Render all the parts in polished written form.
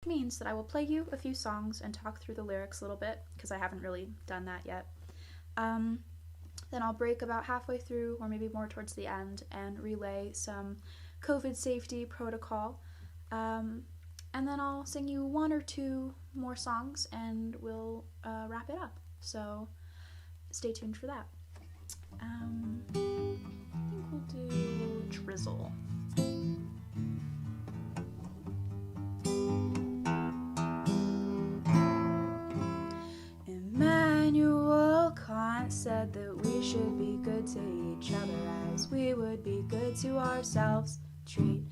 means that I will play you a few songs and talk through the lyrics a little bit, because I haven't really done that yet. Then I'll break about halfway through, or maybe more towards the end, and relay some COVID safety protocol. And then I'll sing you one or two more songs, and we'll wrap it up. So stay tuned for that. I think we'll do Drizzle. Emmanuel Kant said that we should be good to each other as we would be good to ourselves. Treat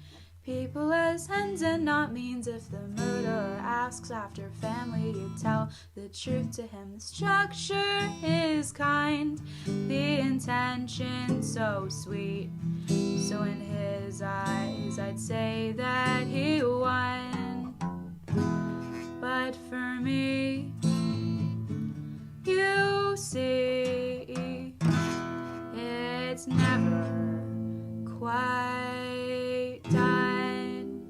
people as ends and not means. If the murderer asks after family, you tell the truth to him. The structure is kind, the intention so sweet. So in his eyes I'd say that he won. But for me, you see, it's never quite done.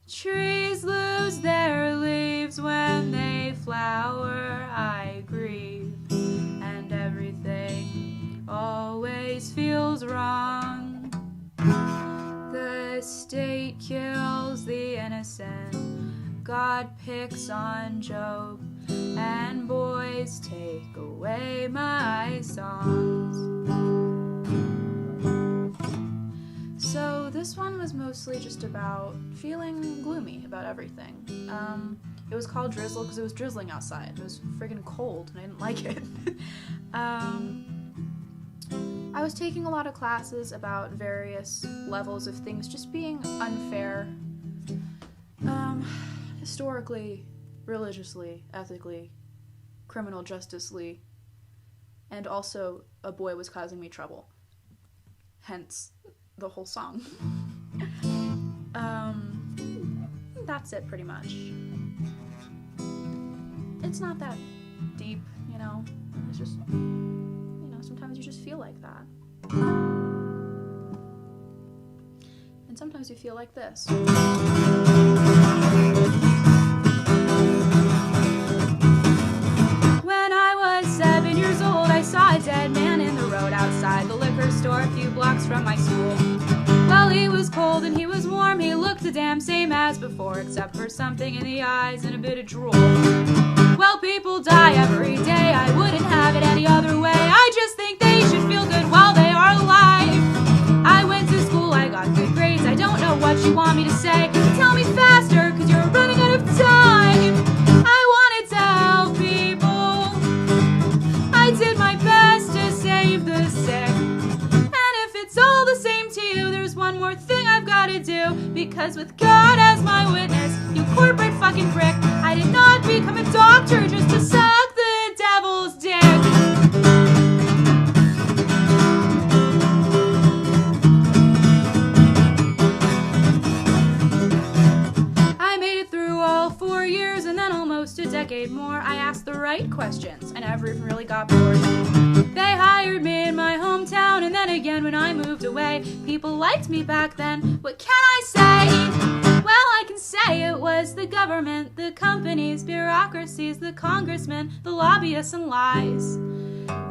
Trees lose their leaves when they flower, I grieve, and everything always feels wrong. The state kills the innocent, God picks on Job, and boys take away my songs. So this one was mostly just about feeling gloomy about everything. It was called Drizzle because it was drizzling outside. It was friggin' cold and I didn't like it. I was taking a lot of classes about various levels of things just being unfair. Historically, religiously, ethically, criminal justicely, and also a boy was causing me trouble. Hence the whole song. That's it pretty much. It's not that deep, you know. It's just, sometimes you just feel like that. And sometimes you feel like this. When I was 7 years old, I saw a dead man in the road outside the liquor store a few blocks from my school. Well, he was cold and he was warm, he looked the damn same as before, except for something in the eyes and a bit of drool. Well, people die every day, I wouldn't have it any other way. I just think they should feel good while they are alive. I went to school, I got good grades, I don't know what you want me to say. Tell me faster, cause you're running out of time. I wanted to help people, I did my best to save the sick. And if it's all the same to you, there's one more thing I've gotta do. Because with God as my witness, you corporate fucking prick, I did not become a doctor just to suck the devil's dick. I made it through all 4 years and then almost a decade more. I asked the right questions, I never even really got bored. They hired me in my hometown, and then again when I moved away. People liked me back then, what can I say? Well, I can say it was the government, the companies, bureaucracies, the congressmen, the lobbyists and lies.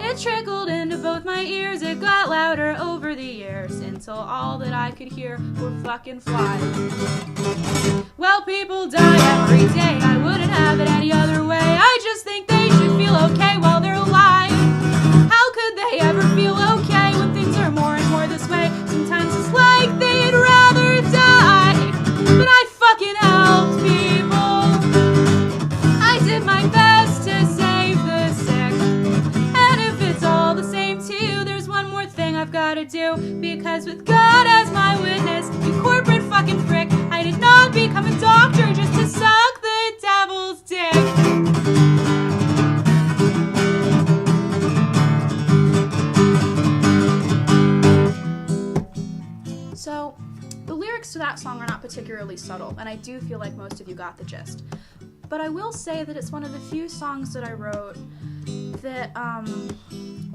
It trickled into both my ears, it got louder over the years, until all that I could hear were fucking flies. Well, people die every day, I wouldn't have it any other way. I just think they should feel okay while they're alive. How could they ever feel okay when things are more and more this way? Sometimes it's like they'd rather die. But I fucking helped people, I did my best to save the sick. And if it's all the same to you, there's one more thing I've gotta do. Because with God as my witness, you corporate fucking prick, I did not become a doctor just to suck the devil's dick. So, the lyrics to that song are not particularly subtle, and I do feel like most of you got the gist. But I will say that it's one of the few songs that I wrote that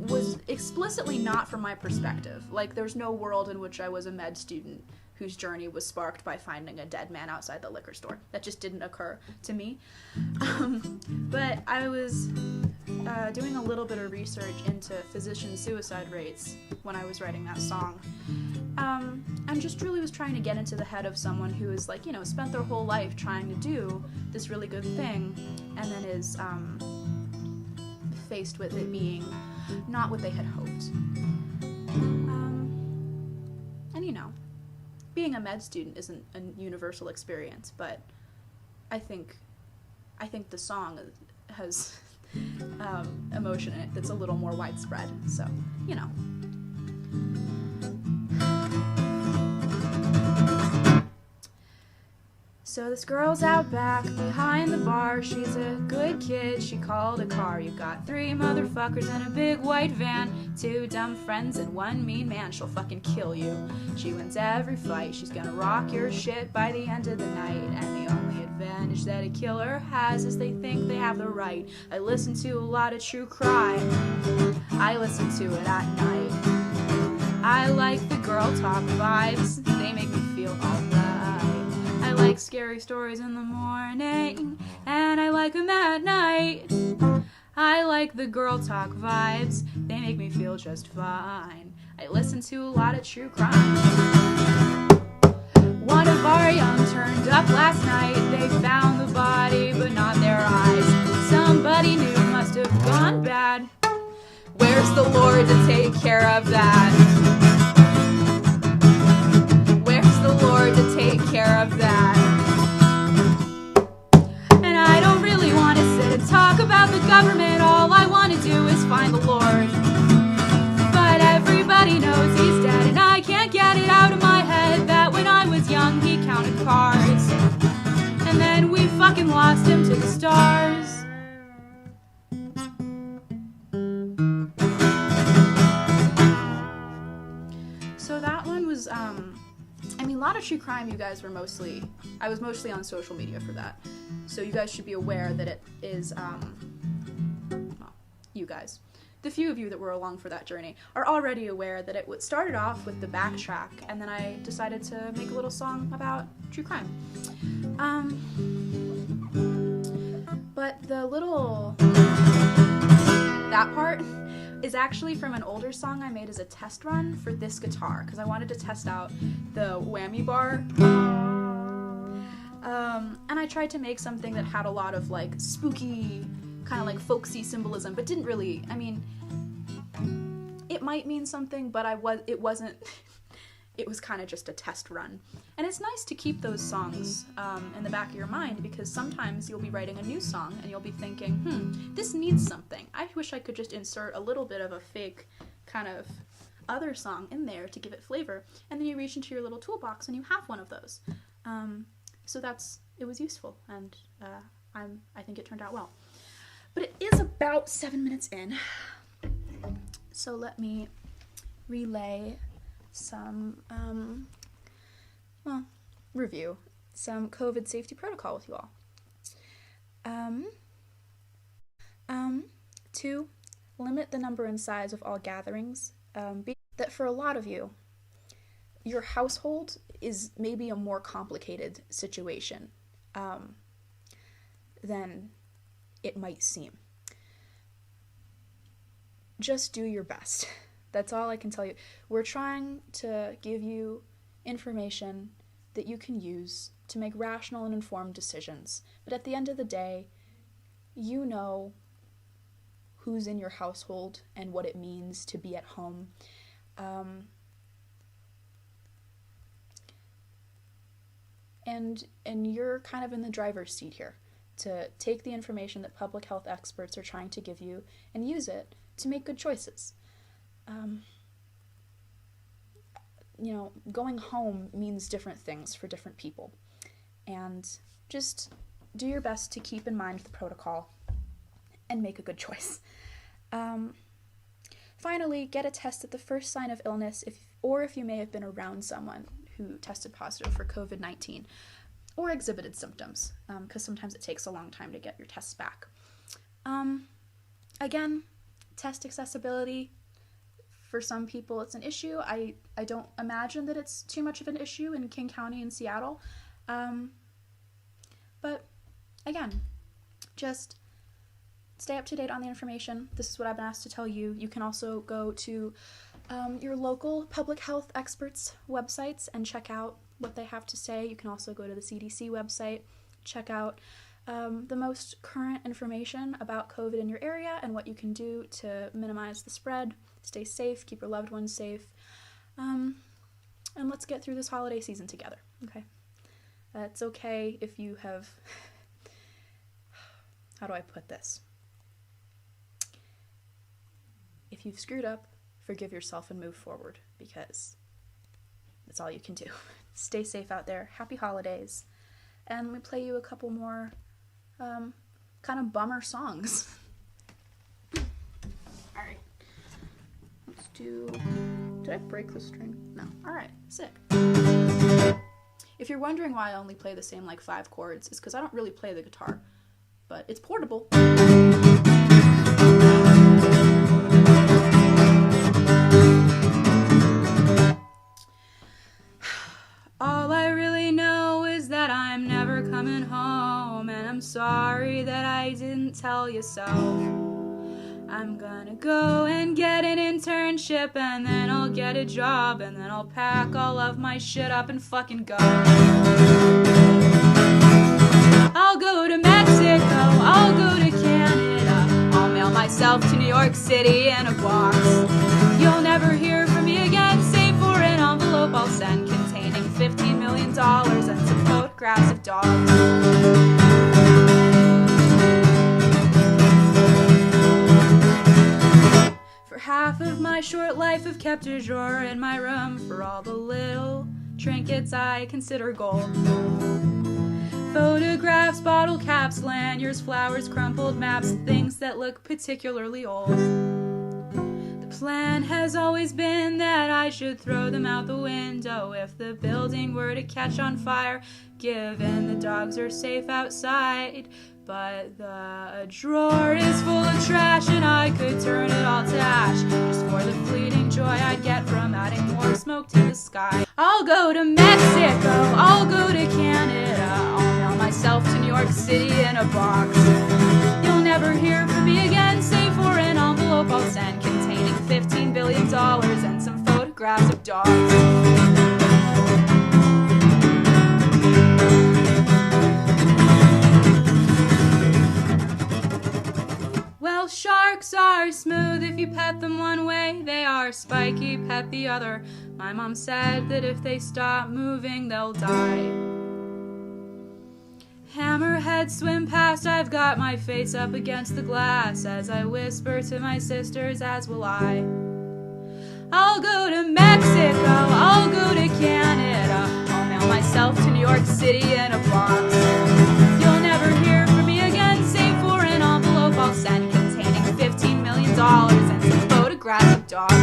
was explicitly not from my perspective. Like, there's no world in which I was a med student who whose journey was sparked by finding a dead man outside the liquor store. That just didn't occur to me. But I was doing a little bit of research into physician suicide rates when I was writing that song. And just really was trying to get into the head of someone who is like, spent their whole life trying to do this really good thing, and then is faced with it being not what they had hoped. And being a med student isn't a universal experience, but I think the song has emotion in it that's a little more widespread, so So this girl's out back behind the bar. She's a good kid, she called a car. You got 3 motherfuckers in a big white van, 2 dumb friends and 1 mean man. She'll fucking kill you. She wins every fight. She's gonna rock your shit by the end of the night. And the only advantage that a killer has is they think they have the right. I listen to a lot of true crime. I listen to it at night. I like the girl talk vibes. They make me feel alright. I like scary stories in the morning, and I like them at night. I like the girl talk vibes. They make me feel just fine. I listen to a lot of true crime. One of our young turned up last night. They found the body, but not their eyes. Somebody new must have gone bad. Where's the Lord to take care of that? Where's the Lord to take care of that? And I don't really want to sit and talk about the government. All I want to do is find the Lord. But everybody knows he's dead, and I can't get it out of my head that when I was young he counted cards, and then we fucking lost him to the stars. So that one was, a lot of true crime. You guys were I was mostly on social media for that. So you guys should be aware that it is, you guys, the few of you that were along for that journey, are already aware that it started off with the backtrack, and then I decided to make a little song about true crime. But that part is actually from an older song I made as a test run for this guitar, because I wanted to test out the whammy bar. And I tried to make something that had a lot of like spooky, kind of like folksy symbolism, but didn't really, it might mean something, but it wasn't, it was kind of just a test run. And it's nice to keep those songs in the back of your mind, because sometimes you'll be writing a new song and you'll be thinking, this needs something. I wish I could just insert a little bit of a fake kind of other song in there to give it flavor. And then you reach into your little toolbox and you have one of those. So it was useful, and I think it turned out well. But it is about 7 minutes in, so let me relay some, review some COVID safety protocol with you all. 2, limit the number and size of all gatherings. That for a lot of you, your household is maybe a more complicated situation than it might seem. Just do your best. That's all I can tell you. We're trying to give you information that you can use to make rational and informed decisions. But at the end of the day, you know who's in your household and what it means to be at home. And you're kind of in the driver's seat here to take the information that public health experts are trying to give you and use it to make good choices. Going home means different things for different people. And just do your best to keep in mind the protocol and make a good choice. Finally, get a test at the first sign of illness if you may have been around someone who tested positive for COVID-19 or exhibited symptoms, because sometimes it takes a long time to get your tests back. Again, test accessibility For some people it's an issue. I don't imagine that it's too much of an issue in King County and Seattle. But again, just stay up to date on the information. This is what I've been asked to tell you. You can also go to your local public health experts' websites and check out what they have to say. You can also go to the CDC website, check out the most current information about COVID in your area and what you can do to minimize the spread. Stay safe, keep your loved ones safe, and let's get through this holiday season together, okay? It's okay if you have, how do I put this? If you've screwed up, forgive yourself and move forward, because that's all you can do. Stay safe out there. Happy holidays. And let me play you a couple more kind of bummer songs. Alright. Let's do... Did I break the string? No. Alright. Sick. If you're wondering why I only play the same 5 chords, it's because I don't really play the guitar. But it's portable. All I really know is that I'm never coming home, and I'm sorry that I didn't tell you so. I'm gonna go and get an internship, and then I'll get a job, and then I'll pack all of my shit up and fucking go. I'll go to Mexico, I'll go to Canada, I'll mail myself to New York City in a box. You'll never hear from me again, save for an envelope I'll send containing $15 million and some photographs of dogs. For half of my short life I've kept a drawer in my room for all the little trinkets I consider gold. Photographs, bottle caps, lanyards, flowers, crumpled maps, things that look particularly old. The plan has always been that I should throw them out the window if the building were to catch on fire, given the dogs are safe outside. But the drawer is full of trash and I could turn it all to ash, just for the fleeting joy I'd get from adding more smoke to the sky. I'll go to Mexico, I'll go to Canada, I'll mail myself to New York City in a box. You'll never hear from me again, save for an envelope I'll send containing $15 billion and some photographs of dogs. Well, sharks are smooth if you pet them one way, they are spiky, pet the other. My mom said that if they stop moving, they'll die. Hammerheads swim past, I've got my face up against the glass as I whisper to my sisters, as will I. I'll go to Mexico, I'll go to Canada, I'll mail myself to New York City in a box. You'll never hear from me again, save for an envelope I'll send containing $15 million and some photographs of dogs.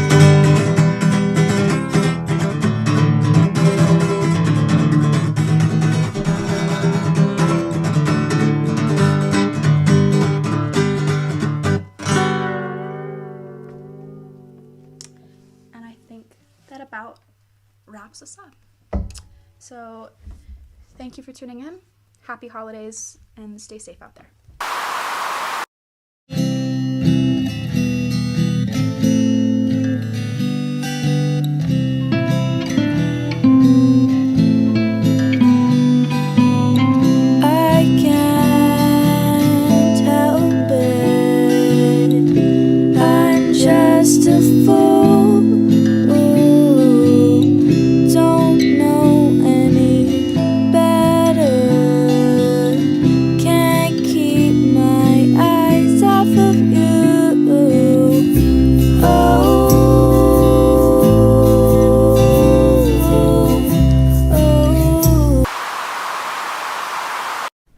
And I think that about wraps us up. So thank you for tuning in. Happy holidays and stay safe out there.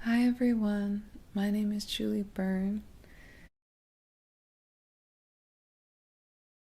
Hi everyone, my name is Julie Byrne,